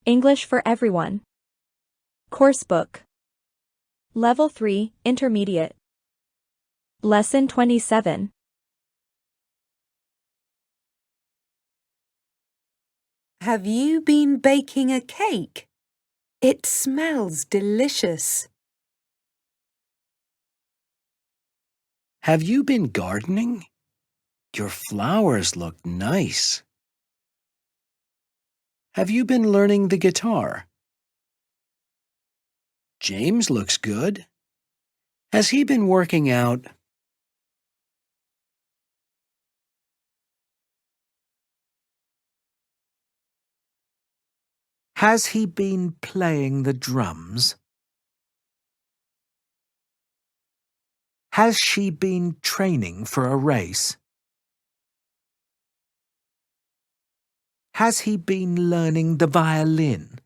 English for Everyone. Coursebook. Level 3, Intermediate. Lesson 27. Have you been baking a cake? It smells delicious. Have you been gardening? Your flowers look nice. Have you been learning the guitar? James looks good. Has he been working out? Has he been playing the drums? Has she been training for a race? Has he been learning the violin?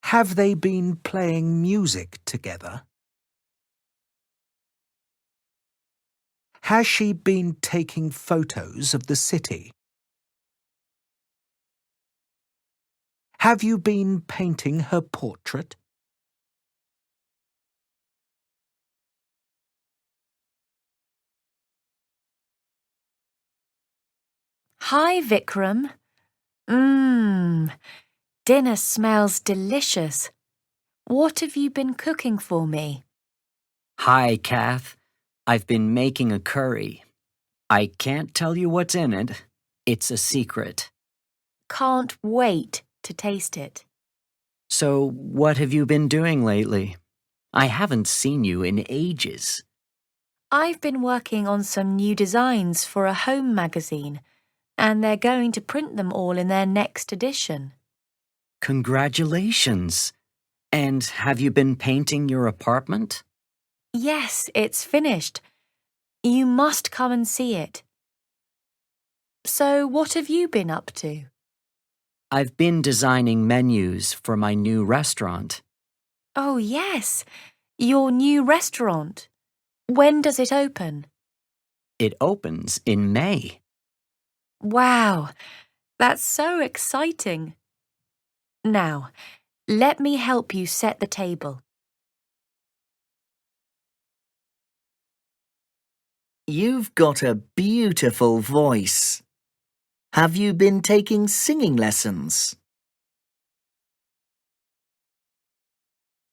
Have they been playing music together? Has she been taking photos of the city? Have you been painting her portrait? Hi, Vikram. Dinner smells delicious. What have you been cooking for me? Hi, Kath. I've been making a curry. I can't tell you what's in it. It's a secret. Can't wait to taste it. So, what have you been doing lately? I haven't seen you in ages. I've been working on some new designs for a home magazine, and they're going to print them all in their next edition. Congratulations! And have you been painting your apartment? Yes, it's finished. You must come and see it. So, what have you been up to? I've been designing menus for my new restaurant. Oh, yes, your new restaurant. When does it open? It opens in May. Wow, that's so exciting. Now, let me help you set the table. You've got a beautiful voice. Have you been taking singing lessons?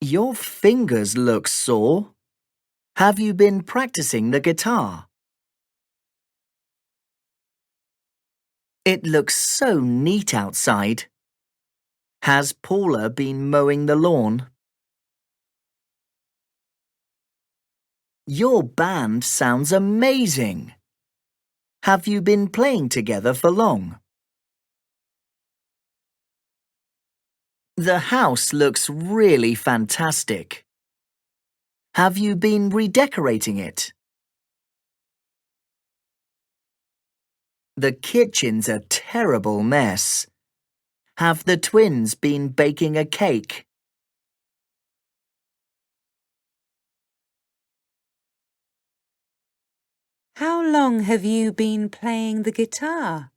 Your fingers look sore. Have you been practicing the guitar? It looks so neat outside. Has Paula been mowing the lawn? Your band sounds amazing. Have you been playing together for long? The house looks really fantastic. Have you been redecorating it? The kitchen's a terrible mess. Have the twins been baking a cake? How long have you been playing the guitar?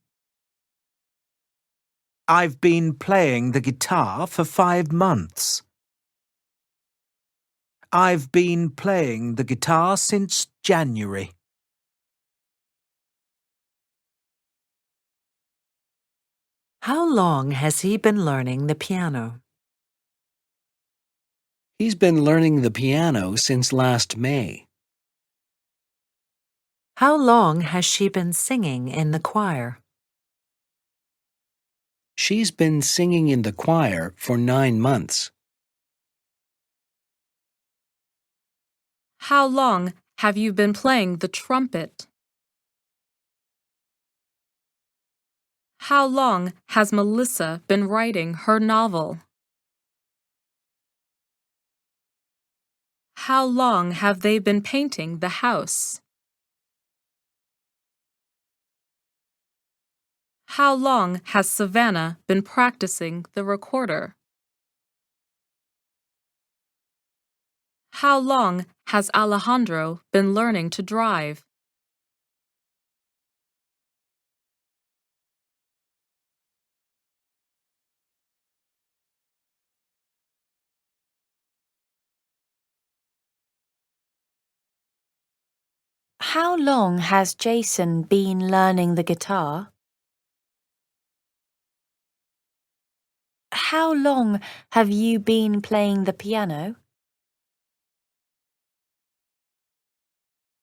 I've been playing the guitar for 5 months. I've been playing the guitar since January. How long has he been learning the piano? He's been learning the piano since last May. How long has she been singing in the choir? She's been singing in the choir for 9 months. How long have you been playing the trumpet? How long has Melissa been writing her novel? How long have they been painting the house? How long has Savannah been practicing the recorder? How long has Alejandro been learning to drive? How long has Jason been learning the guitar? How long have you been playing the piano?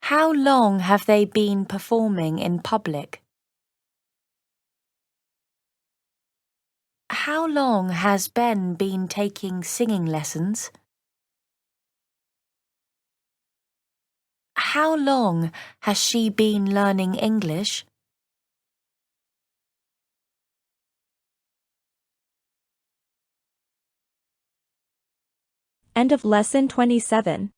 How long have they been performing in public? How long has Ben been taking singing lessons? How long has she been learning English? End of lesson 27.